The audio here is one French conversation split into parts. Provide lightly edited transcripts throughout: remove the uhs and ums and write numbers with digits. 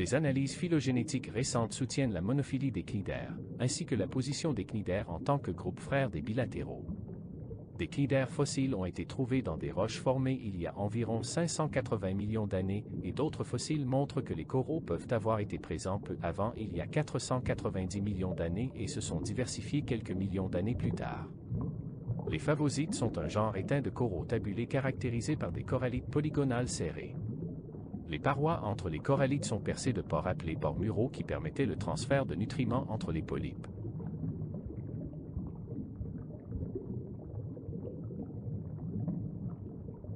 Des analyses phylogénétiques récentes soutiennent la monophylie des cnidaires, ainsi que la position des cnidaires en tant que groupe frère des bilatéraux. Des cnidaires fossiles ont été trouvés dans des roches formées il y a environ 580 millions d'années, et d'autres fossiles montrent que les coraux peuvent avoir été présents peu avant il y a 490 millions d'années et se sont diversifiés quelques millions d'années plus tard. Les favosites sont un genre éteint de coraux tabulés caractérisés par des corallites polygonales serrées. Les parois entre les corallites sont percées de pores appelés pores muraux qui permettaient le transfert de nutriments entre les polypes.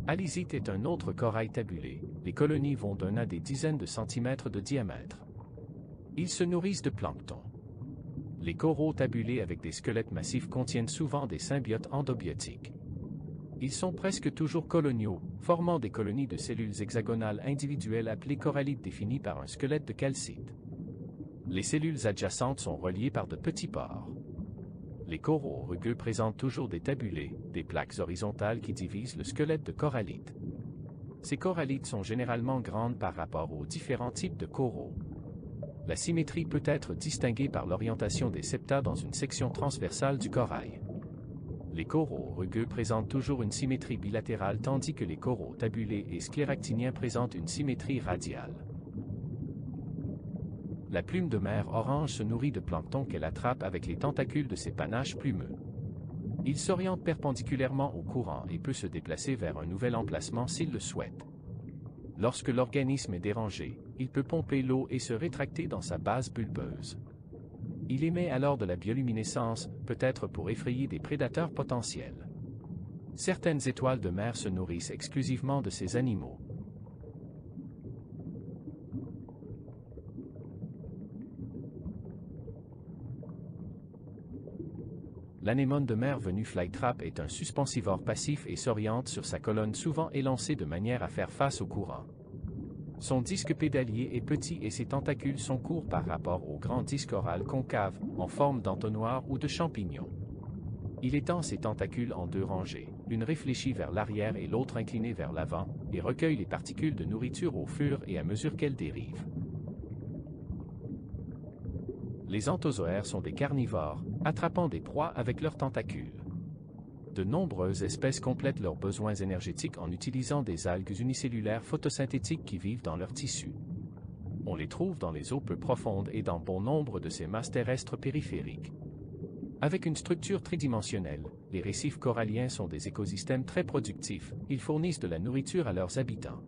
Alizite est un autre corail tabulé. Les colonies vont d'un à des dizaines de centimètres de diamètre. Ils se nourrissent de plancton. Les coraux tabulés avec des squelettes massifs contiennent souvent des symbiotes endobiotiques. Ils sont presque toujours coloniaux, formant des colonies de cellules hexagonales individuelles appelées corallites définies par un squelette de calcite. Les cellules adjacentes sont reliées par de petits pores. Les coraux rugueux présentent toujours des tabulés, des plaques horizontales qui divisent le squelette de corallite. Ces corallites sont généralement grandes par rapport aux différents types de coraux. La symétrie peut être distinguée par l'orientation des septa dans une section transversale du corail. Les coraux rugueux présentent toujours une symétrie bilatérale tandis que les coraux tabulés et scléractiniens présentent une symétrie radiale. La plume de mer orange se nourrit de plancton qu'elle attrape avec les tentacules de ses panaches plumeux. Il s'oriente perpendiculairement au courant et peut se déplacer vers un nouvel emplacement s'il le souhaite. Lorsque l'organisme est dérangé, il peut pomper l'eau et se rétracter dans sa base bulbeuse. Il émet alors de la bioluminescence, peut-être pour effrayer des prédateurs potentiels. Certaines étoiles de mer se nourrissent exclusivement de ces animaux. L'anémone de mer venue flytrap est un suspensivore passif et s'oriente sur sa colonne souvent élancée de manière à faire face au courant. Son disque pédalier est petit et ses tentacules sont courts par rapport au grand disque oral concave, en forme d'entonnoir ou de champignon. Il étend ses tentacules en deux rangées, une réfléchie vers l'arrière et l'autre inclinée vers l'avant, et recueille les particules de nourriture au fur et à mesure qu'elles dérivent. Les anthozoaires sont des carnivores, attrapant des proies avec leurs tentacules. De nombreuses espèces complètent leurs besoins énergétiques en utilisant des algues unicellulaires photosynthétiques qui vivent dans leurs tissus. On les trouve dans les eaux peu profondes et dans bon nombre de ces masses terrestres périphériques. Avec une structure tridimensionnelle, les récifs coralliens sont des écosystèmes très productifs, ils fournissent de la nourriture à leurs habitants.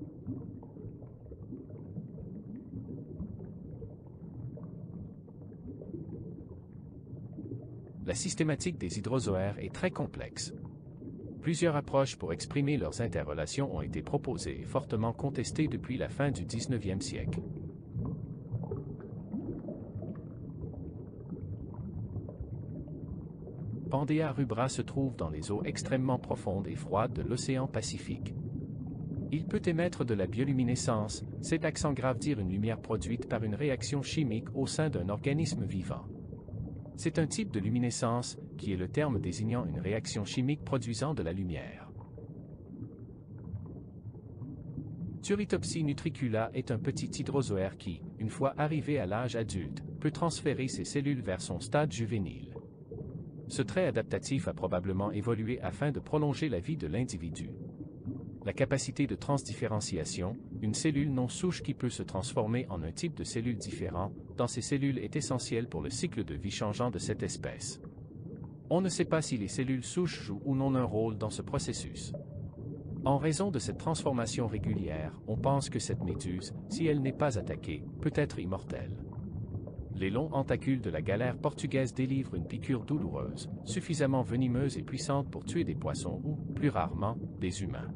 La systématique des hydrozoaires est très complexe. Plusieurs approches pour exprimer leurs interrelations ont été proposées et fortement contestées depuis la fin du XIXe siècle. Pandea rubra se trouve dans les eaux extrêmement profondes et froides de l'océan Pacifique. Il peut émettre de la bioluminescence, cet accent grave dire une lumière produite par une réaction chimique au sein d'un organisme vivant. C'est un type de luminescence, qui est le terme désignant une réaction chimique produisant de la lumière. Turritopsis nutricula est un petit hydrozoaire qui, une fois arrivé à l'âge adulte, peut transférer ses cellules vers son stade juvénile. Ce trait adaptatif a probablement évolué afin de prolonger la vie de l'individu. La capacité de transdifférenciation, une cellule non souche qui peut se transformer en un type de cellule différent, dans ces cellules est essentielle pour le cycle de vie changeant de cette espèce. On ne sait pas si les cellules souches jouent ou non un rôle dans ce processus. En raison de cette transformation régulière, on pense que cette méduse, si elle n'est pas attaquée, peut être immortelle. Les longs tentacules de la galère portugaise délivrent une piqûre douloureuse, suffisamment venimeuse et puissante pour tuer des poissons ou, plus rarement, des humains.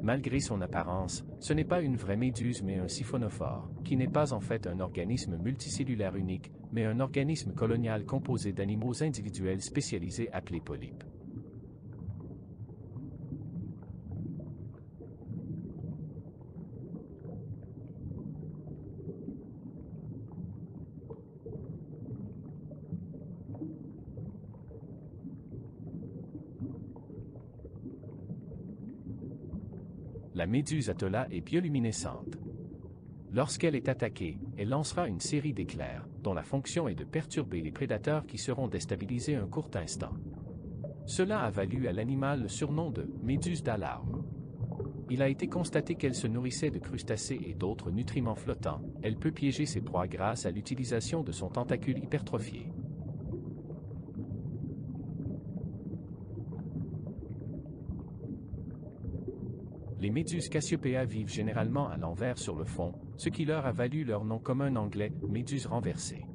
Malgré son apparence, ce n'est pas une vraie méduse mais un siphonophore, qui n'est pas en fait un organisme multicellulaire unique, mais un organisme colonial composé d'animaux individuels spécialisés appelés polypes. La méduse atolla est bioluminescente. Lorsqu'elle est attaquée, elle lancera une série d'éclairs, dont la fonction est de perturber les prédateurs qui seront déstabilisés un court instant. Cela a valu à l'animal le surnom de « méduse d'alarme ». Il a été constaté qu'elle se nourrissait de crustacés et d'autres nutriments flottants. Elle peut piéger ses proies grâce à l'utilisation de son tentacule hypertrophié. Les méduses Cassiopeia vivent généralement à l'envers sur le fond, ce qui leur a valu leur nom commun anglais, méduse renversée.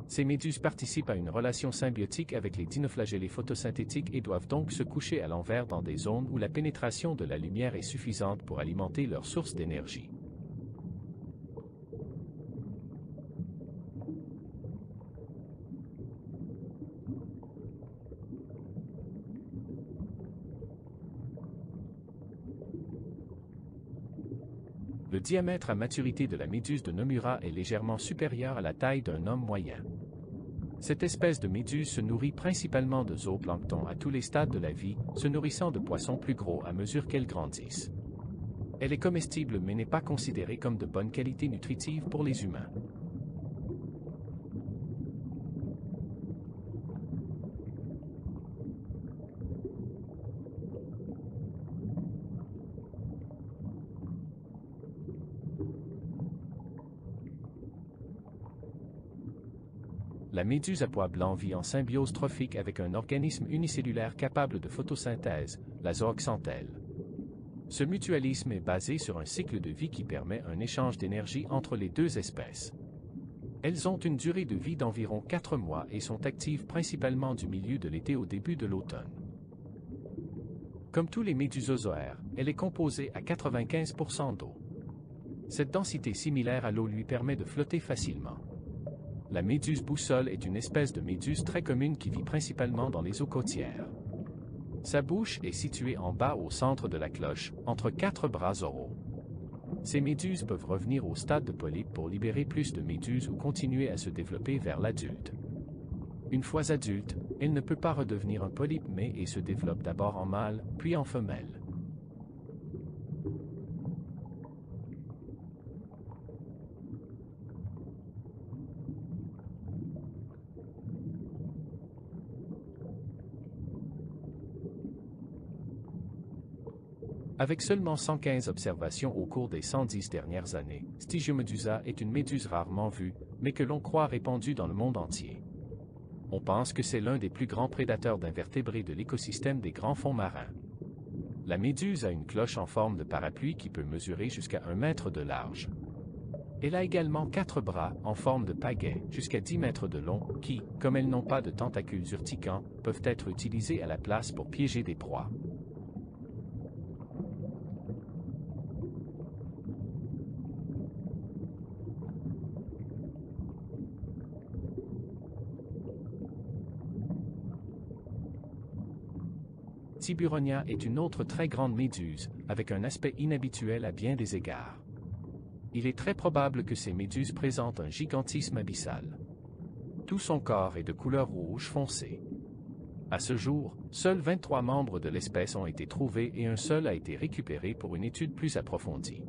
Ces méduses participent à une relation symbiotique avec les dinoflagellés photosynthétiques et doivent donc se coucher à l'envers dans des zones où la pénétration de la lumière est suffisante pour alimenter leur source d'énergie. Le diamètre à maturité de la méduse de Nomura est légèrement supérieur à la taille d'un homme moyen. Cette espèce de méduse se nourrit principalement de zooplancton à tous les stades de la vie, se nourrissant de poissons plus gros à mesure qu'elles grandissent. Elle est comestible mais n'est pas considérée comme de bonne qualité nutritive pour les humains. La méduse à pois blanc vit en symbiose trophique avec un organisme unicellulaire capable de photosynthèse, la zooxanthelle. Ce mutualisme est basé sur un cycle de vie qui permet un échange d'énergie entre les deux espèces. Elles ont une durée de vie d'environ 4 mois et sont actives principalement du milieu de l'été au début de l'automne. Comme tous les médusozoaires, elle est composée à 95% d'eau. Cette densité similaire à l'eau lui permet de flotter facilement. La méduse boussole est une espèce de méduse très commune qui vit principalement dans les eaux côtières. Sa bouche est située en bas au centre de la cloche, entre 4 bras oraux. Ces méduses peuvent revenir au stade de polype pour libérer plus de méduses ou continuer à se développer vers l'adulte. Une fois adulte, elle ne peut pas redevenir un polype mais et se développe d'abord en mâle, puis en femelle. Avec seulement 115 observations au cours des 110 dernières années, Stygiomedusa est une méduse rarement vue, mais que l'on croit répandue dans le monde entier. On pense que c'est l'un des plus grands prédateurs d'invertébrés de l'écosystème des grands fonds marins. La méduse a une cloche en forme de parapluie qui peut mesurer jusqu'à 1 mètre de large. Elle a également 4 bras, en forme de pagaie, jusqu'à 10 mètres de long, qui, comme elles n'ont pas de tentacules urticants, peuvent être utilisés à la place pour piéger des proies. Tiburonia est une autre très grande méduse, avec un aspect inhabituel à bien des égards. Il est très probable que ces méduses présentent un gigantisme abyssal. Tout son corps est de couleur rouge foncé. À ce jour, seuls 23 membres de l'espèce ont été trouvés et un seul a été récupéré pour une étude plus approfondie.